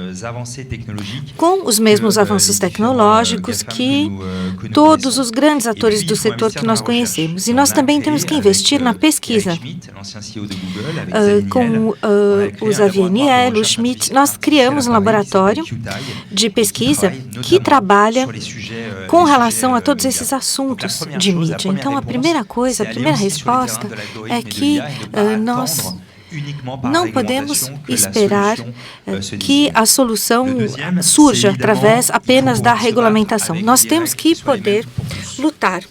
com os mesmos avanços tecnológicos que todos os grandes atores do setor que nós conhecemos. E nós também temos que investir na pesquisa. Com o Xavier Niel, o Schmidt, nós criamos um laboratório de pesquisa que trabalha com relação a todos esses assuntos de mídia. Então, a primeira resposta é que nós não podemos esperar que a solução surja através apenas da regulamentação. Nós temos que poder lutar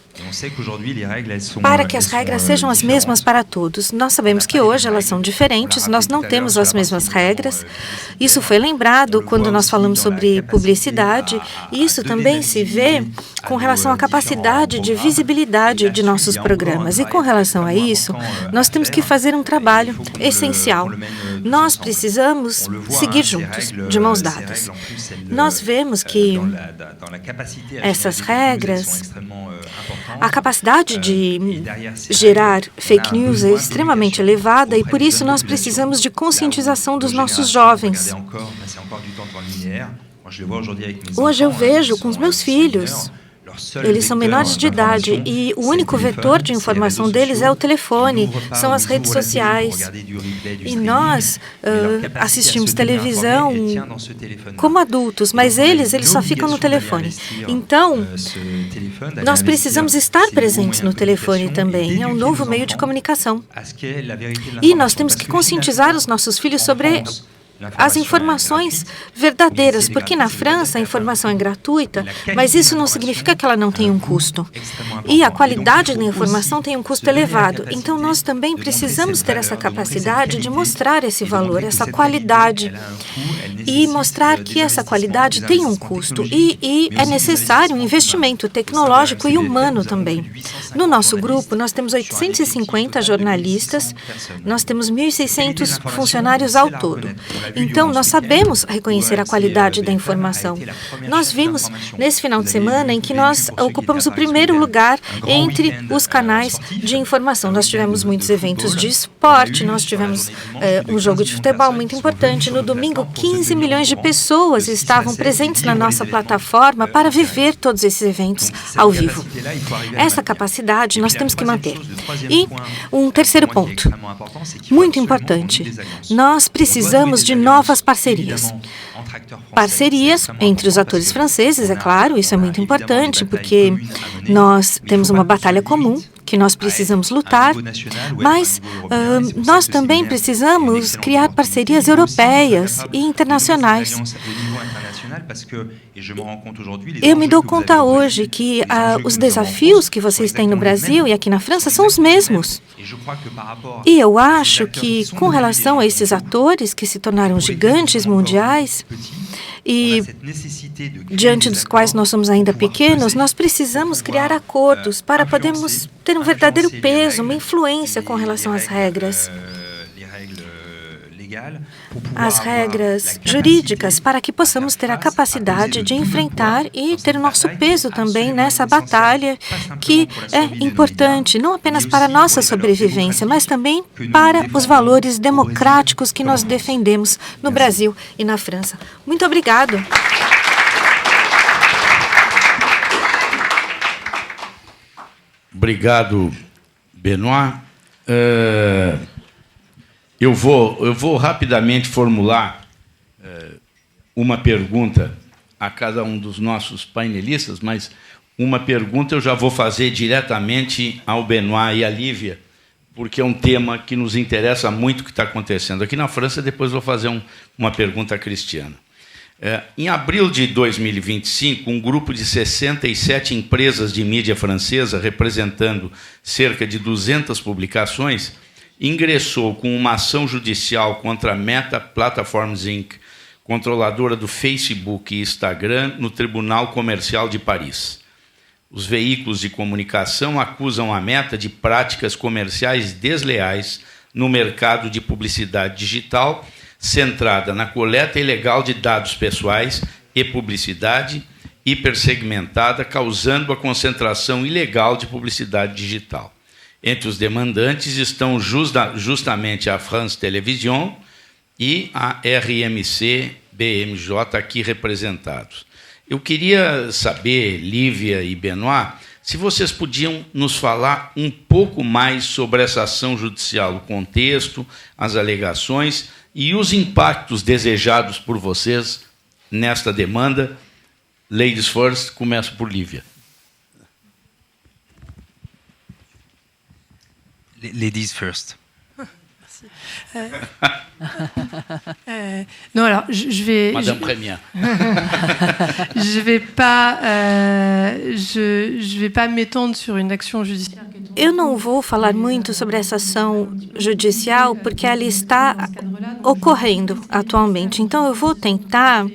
para que as regras sejam as mesmas para todos. Nós sabemos que hoje elas são diferentes, nós não temos as mesmas regras. Isso foi lembrado quando nós falamos sobre publicidade. Isso também se vê com relação à capacidade de visibilidade de nossos programas. E com relação a isso, nós temos que fazer um trabalho essencial. Nós precisamos seguir juntos, de mãos dadas. Nós vemos que essas regras, a capacidade de gerar fake news é extremamente elevada e, por isso, nós precisamos de conscientização dos nossos jovens. Hoje eu vejo com os meus filhos. Eles são menores de idade e o único vetor de informação deles é o telefone, são as redes sociais. E nós assistimos televisão como adultos, mas eles só ficam no telefone. Então, nós precisamos estar presentes no telefone também. É um novo meio de comunicação. E nós temos que conscientizar os nossos filhos sobre as informações verdadeiras, porque na França a informação é gratuita, mas isso não significa que ela não tem um custo. E a qualidade da informação tem um custo elevado. Então, nós também precisamos ter essa capacidade de mostrar esse valor, essa qualidade, e mostrar que essa qualidade tem um custo. E é necessário um investimento tecnológico e humano também. No nosso grupo, nós temos 850 jornalistas, nós temos 1.600 funcionários ao todo. Então, nós sabemos reconhecer a qualidade da informação. Nós vimos nesse final de semana em que nós ocupamos o primeiro lugar entre os canais de informação. Nós tivemos muitos eventos de esporte, nós tivemos um jogo de futebol muito importante. No domingo, 15 milhões de pessoas estavam presentes na nossa plataforma para viver todos esses eventos ao vivo. Essa capacidade nós temos que manter. E um terceiro ponto, muito importante, nós precisamos de novas parcerias. Parcerias entre os atores franceses, é claro, isso é muito importante, porque nós temos uma batalha comum que nós precisamos lutar, mas nós também precisamos criar parcerias europeias e internacionais. Eu me dou conta hoje que os desafios que vocês têm no Brasil e aqui na França são os mesmos. E eu acho que, com relação a esses atores que se tornaram gigantes mundiais, e diante dos quais nós somos ainda pequenos, nós precisamos criar acordos para podermos ter um verdadeiro peso, uma influência com relação às regras. As regras jurídicas, para que possamos ter a capacidade de enfrentar e ter o nosso peso também nessa batalha que é importante, não apenas para a nossa sobrevivência, mas também para os valores democráticos que nós defendemos no Brasil e na França. Muito obrigado. Obrigado, Benoît. Eu vou rapidamente formular uma pergunta a cada um dos nossos painelistas, mas uma pergunta eu já vou fazer diretamente ao Benoît e à Lívia, porque é um tema que nos interessa muito o que está acontecendo aqui na França. Depois vou fazer uma pergunta à Cristiana. Em abril de 2025, um grupo de 67 empresas de mídia francesa, representando cerca de 200 publicações, ingressou com uma ação judicial contra a Meta Platforms Inc., controladora do Facebook e Instagram, no Tribunal Comercial de Paris. Os veículos de comunicação acusam a Meta de práticas comerciais desleais no mercado de publicidade digital, centrada na coleta ilegal de dados pessoais e publicidade hipersegmentada, causando a concentração ilegal de publicidade digital. Entre os demandantes estão justamente a France Télévisions e a RMC-BMJ, aqui representados. Eu queria saber, Lívia e Benoît, se vocês podiam nos falar um pouco mais sobre essa ação judicial, o contexto, as alegações e os impactos desejados por vocês nesta demanda. Ladies first, começo por Lívia. Ladies first. Non, alors je vais. Madame Première. Je vais pas m'étendre sur une action judiciaire. Eu não vou falar muito sobre essa ação judicial porque ela está ocorrendo atualmente. Então, eu vou tentar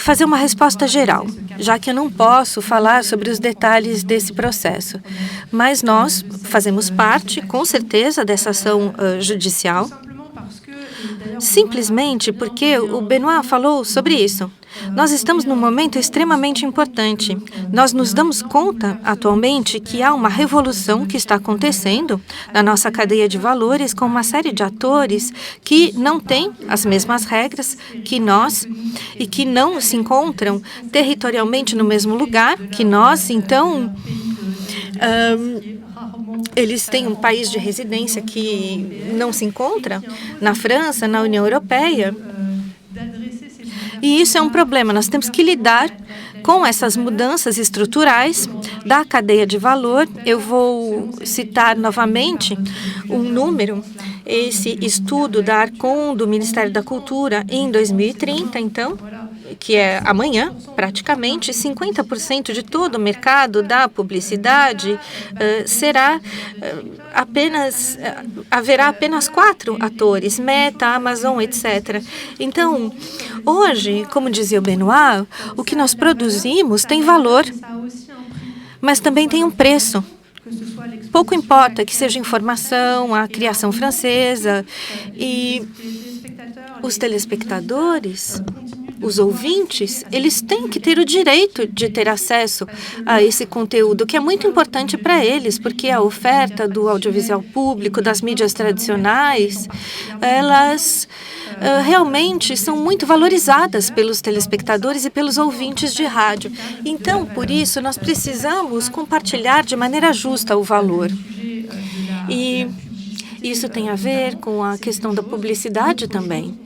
fazer uma resposta geral, já que eu não posso falar sobre os detalhes desse processo. Mas nós fazemos parte, com certeza, dessa ação judicial, simplesmente porque o Benoît falou sobre isso. Nós estamos num momento extremamente importante. Nós nos damos conta, atualmente, que há uma revolução que está acontecendo na nossa cadeia de valores com uma série de atores que não têm as mesmas regras que nós e que não se encontram territorialmente no mesmo lugar que nós. Então, eles têm um país de residência que não se encontra na França, na União Europeia. E isso é um problema. Nós temos que lidar com essas mudanças estruturais da cadeia de valor, eu vou citar novamente um número, esse estudo da Arcon, do Ministério da Cultura, em 2030, então, que é amanhã, praticamente, 50% de todo o mercado da publicidade haverá apenas 4 atores, Meta, Amazon, etc. Então, hoje, como dizia o Benoit, o que nós produzimos tem valor, mas também tem um preço. Pouco importa que seja informação, a criação francesa e os telespectadores, os ouvintes, eles têm que ter o direito de ter acesso a esse conteúdo, que é muito importante para eles, porque a oferta do audiovisual público, das mídias tradicionais, elas realmente são muito valorizadas pelos telespectadores e pelos ouvintes de rádio. Então, por isso, nós precisamos compartilhar de maneira justa o valor. E isso tem a ver com a questão da publicidade também.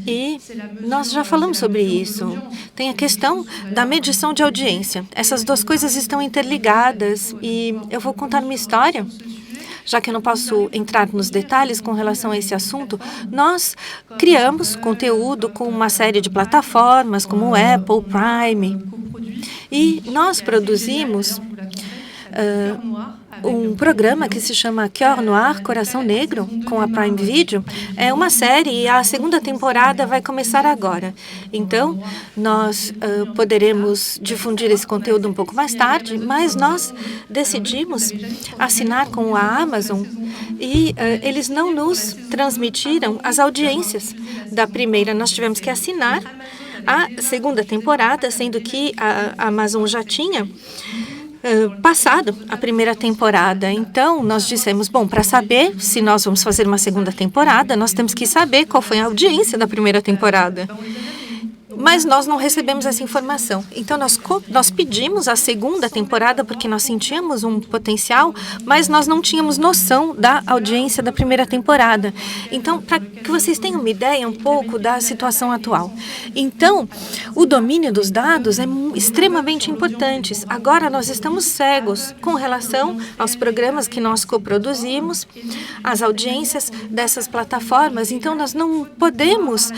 E nós já falamos sobre isso. Tem a questão da medição de audiência. Essas duas coisas estão interligadas e eu vou contar uma história. Já que eu não posso entrar nos detalhes com relação a esse assunto, nós criamos conteúdo com uma série de plataformas como o Apple, Prime, e nós produzimos um programa que se chama Cœur Noir, Coração Negro, com a Prime Video. É uma série e a segunda temporada vai começar agora. Então, nós poderemos difundir esse conteúdo um pouco mais tarde, mas nós decidimos assinar com a Amazon e eles não nos transmitiram as audiências da primeira. Nós tivemos que assinar a segunda temporada, sendo que a Amazon já tinha passado a primeira temporada. Então, nós dissemos, bom, para saber se nós vamos fazer uma segunda temporada, nós temos que saber qual foi a audiência da primeira temporada. Mas nós não recebemos essa informação. Então, nós pedimos a segunda temporada porque nós sentíamos um potencial, mas nós não tínhamos noção da audiência da primeira temporada. Então, para que vocês tenham uma ideia um pouco da situação atual. Então, o domínio dos dados é extremamente importante. Agora, nós estamos cegos com relação aos programas que nós coproduzimos, às audiências dessas plataformas. Então, nós não podemos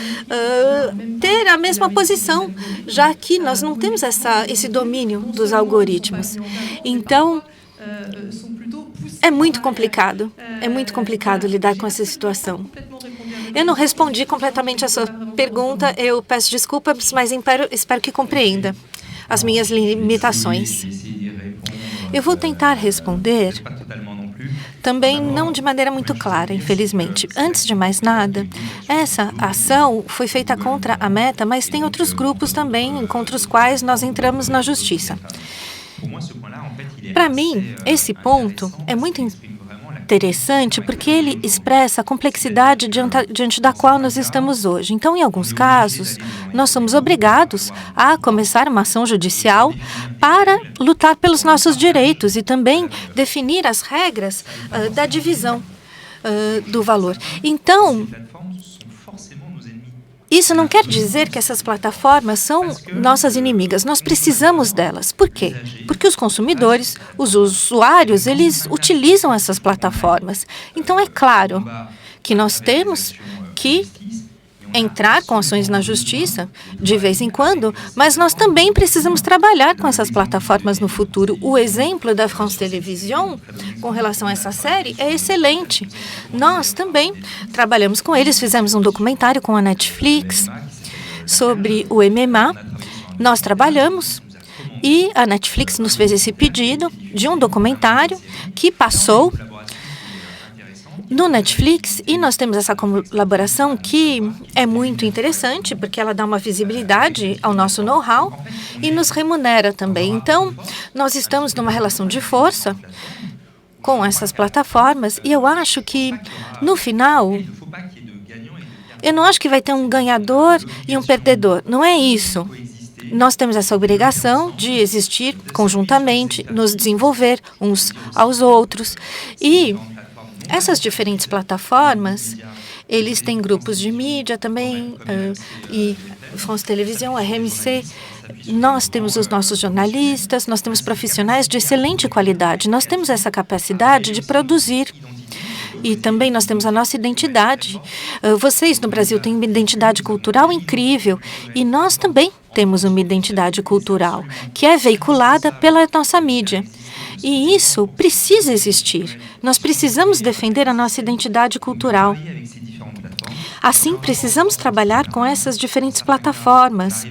ter a mesma posição, já que nós não temos esse domínio dos algoritmos. Então, é muito complicado lidar com essa situação. Eu não respondi completamente a sua pergunta, eu peço desculpas, mas espero que compreenda as minhas limitações. Eu vou tentar responder também não de maneira muito clara, infelizmente. Antes de mais nada, essa ação foi feita contra a Meta, mas tem outros grupos também contra os quais nós entramos na justiça. Para mim, esse ponto é muito interessante porque ele expressa a complexidade diante da qual nós estamos hoje. Então, em alguns casos, nós somos obrigados a começar uma ação judicial para lutar pelos nossos direitos e também definir as regras da divisão do valor. Então, isso não quer dizer que essas plataformas são nossas inimigas. Nós precisamos delas. Por quê? Porque os consumidores, os usuários, eles utilizam essas plataformas. Então, é claro que nós temos que entrar com ações na justiça de vez em quando, mas nós também precisamos trabalhar com essas plataformas no futuro. O exemplo da France Télévisions com relação a essa série é excelente. Nós também trabalhamos com eles, fizemos um documentário com a Netflix sobre o MMA. Nós trabalhamos e a Netflix nos fez esse pedido de um documentário que passou no Netflix, e nós temos essa colaboração que é muito interessante, porque ela dá uma visibilidade ao nosso know-how e nos remunera também. Então, nós estamos numa relação de força com essas plataformas, e eu acho que, no final, eu não acho que vai ter um ganhador e um perdedor. Não é isso. Nós temos essa obrigação de existir conjuntamente, nos desenvolver uns aos outros. E essas diferentes plataformas, Eles têm grupos de mídia também, e France Televisão, RMC. Nós temos os nossos jornalistas, nós temos profissionais de excelente qualidade. Nós temos essa capacidade de produzir. E também nós temos a nossa identidade. Vocês no Brasil têm uma identidade cultural incrível. E nós também temos uma identidade cultural que é veiculada pela nossa mídia. E isso precisa existir. Nós precisamos defender a nossa identidade cultural. Assim, precisamos trabalhar com essas diferentes plataformas.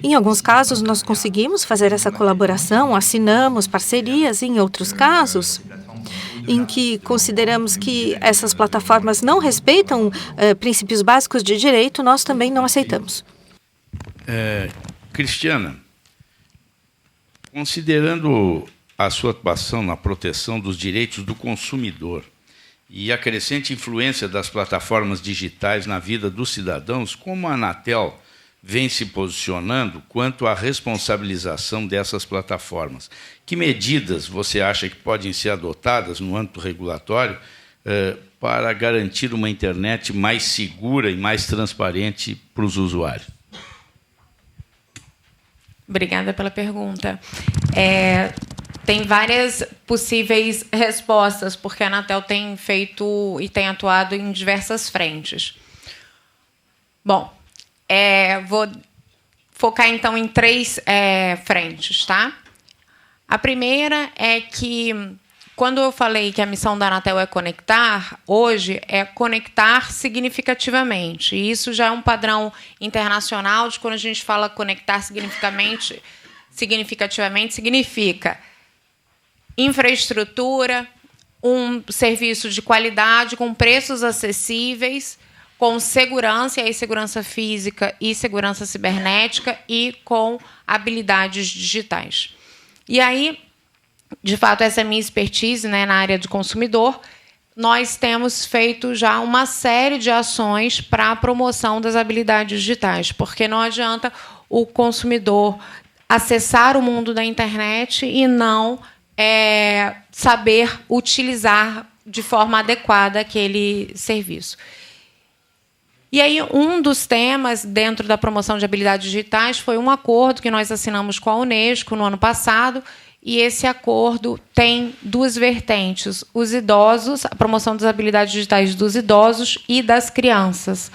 Em alguns casos, nós conseguimos fazer essa colaboração, assinamos parcerias. Em outros casos, em que consideramos que essas plataformas não respeitam princípios básicos de direito, nós também não aceitamos. Cristiana, considerando a sua atuação na proteção dos direitos do consumidor e a crescente influência das plataformas digitais na vida dos cidadãos, como a Anatel vem se posicionando quanto à responsabilização dessas plataformas? Que medidas você acha que podem ser adotadas no âmbito regulatório para garantir uma internet mais segura e mais transparente para os usuários? Obrigada pela pergunta. Tem várias possíveis respostas, porque a Anatel tem feito e tem atuado em diversas frentes. Bom, vou focar, então, em 3 frentes, tá? A primeira é que, quando eu falei que a missão da Anatel é conectar, hoje é conectar significativamente. E isso já é um padrão internacional de quando a gente fala conectar significativamente significa infraestrutura, um serviço de qualidade, com preços acessíveis, com segurança, e aí segurança física e segurança cibernética, e com habilidades digitais. E aí, de fato, essa é a minha expertise, né, na área de consumidor. Nós temos feito já uma série de ações para a promoção das habilidades digitais, porque não adianta o consumidor acessar o mundo da internet e não saber utilizar de forma adequada aquele serviço. E aí, um dos temas dentro da promoção de habilidades digitais foi um acordo que nós assinamos com a Unesco no ano passado, e esse acordo tem 2 vertentes: os idosos, a promoção das habilidades digitais dos idosos e das crianças,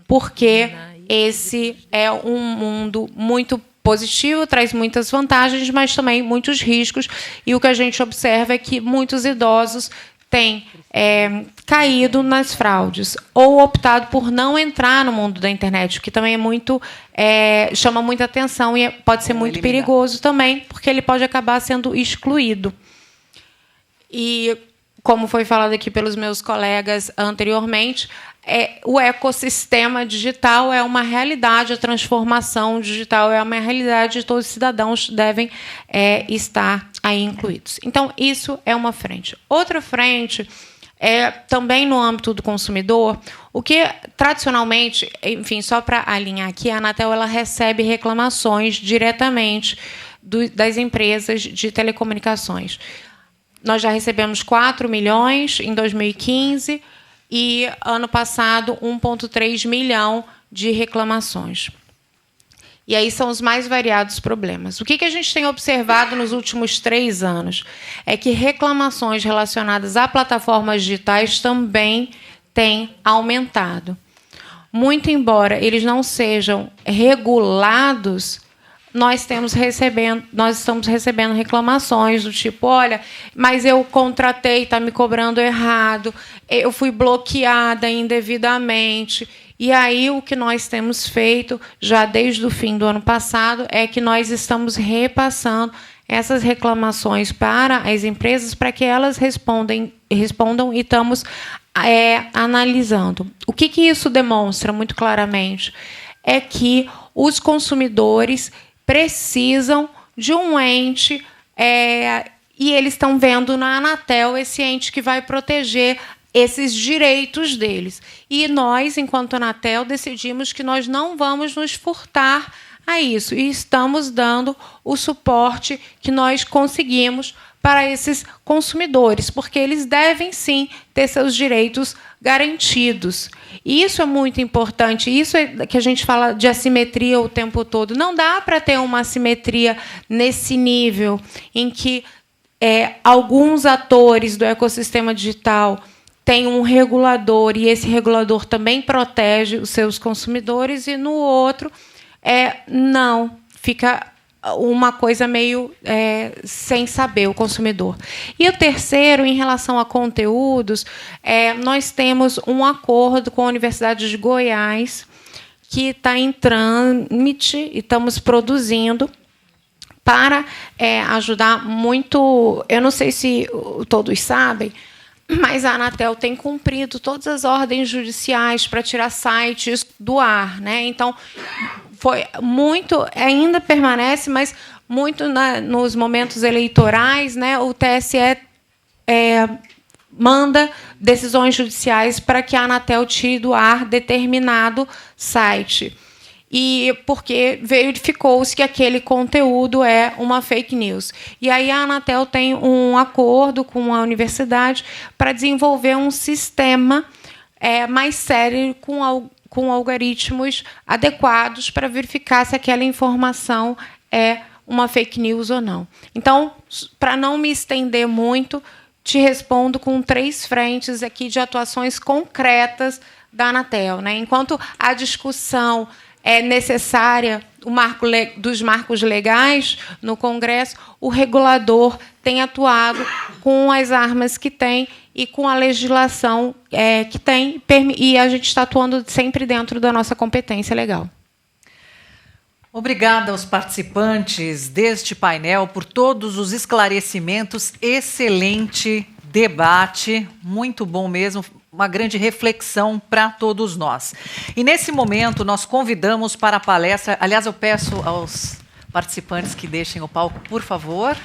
porque esse é um mundo muito positivo, traz muitas vantagens, mas também muitos riscos, e o que a gente observa é que muitos idosos têm caído nas fraudes ou optado por não entrar no mundo da internet, o que também é muito chama muita atenção e pode ser muito perigoso também, porque ele pode acabar sendo excluído. E, como foi falado aqui pelos meus colegas anteriormente, o ecossistema digital é uma realidade, a transformação digital é uma realidade, e todos os cidadãos devem estar aí incluídos. Então, isso é uma frente. Outra frente é também no âmbito do consumidor, o que tradicionalmente, enfim, só para alinhar aqui, a Anatel ela recebe reclamações diretamente das empresas de telecomunicações. Nós já recebemos 4 milhões em 2015 e, ano passado, 1,3 milhão de reclamações. E aí são os mais variados problemas. O que a gente tem observado nos últimos 3 anos é que reclamações relacionadas a plataformas digitais também têm aumentado. Muito embora eles não sejam regulados, nós estamos recebendo reclamações do tipo: olha, mas eu contratei, está me cobrando errado, eu fui bloqueada indevidamente. E aí o que nós temos feito, já desde o fim do ano passado, é que nós estamos repassando essas reclamações para as empresas para que elas respondam, e estamos analisando. O que isso demonstra muito claramente é que os consumidores precisam de um ente, e eles estão vendo na Anatel esse ente que vai proteger esses direitos deles. E nós, enquanto Anatel, decidimos que nós não vamos nos furtar a isso, e estamos dando o suporte que nós conseguimos para esses consumidores, porque eles devem sim ter seus direitos garantidos. E isso é muito importante. Isso é que a gente fala de assimetria o tempo todo. Não dá para ter uma assimetria nesse nível em que alguns atores do ecossistema digital têm um regulador e esse regulador também protege os seus consumidores e no outro não, fica uma coisa meio sem saber o consumidor. E o terceiro, em relação a conteúdos, nós temos um acordo com a Universidade de Goiás que está em trâmite e estamos produzindo para ajudar muito. Eu não sei se todos sabem, mas a Anatel tem cumprido todas as ordens judiciais para tirar sites do ar, né? Então, foi muito, ainda permanece, mas muito nos momentos eleitorais, né? O TSE manda decisões judiciais para que a Anatel tire do ar determinado site. E porque verificou-se que aquele conteúdo é uma fake news. E aí a Anatel tem um acordo com a universidade para desenvolver um sistema mais sério com algoritmos adequados para verificar se aquela informação é uma fake news ou não. Então, para não me estender muito, te respondo com 3 frentes aqui de atuações concretas da Anatel, né? Enquanto a discussão é necessária, dos marcos legais no Congresso, o regulador tem atuado com as armas que tem e com a legislação que tem, e a gente está atuando sempre dentro da nossa competência legal. Obrigada aos participantes deste painel por todos os esclarecimentos. Excelente debate, muito bom mesmo. Uma grande reflexão para todos nós. E, nesse momento, nós convidamos para a palestra... Aliás, eu peço aos participantes que deixem o palco, por favor.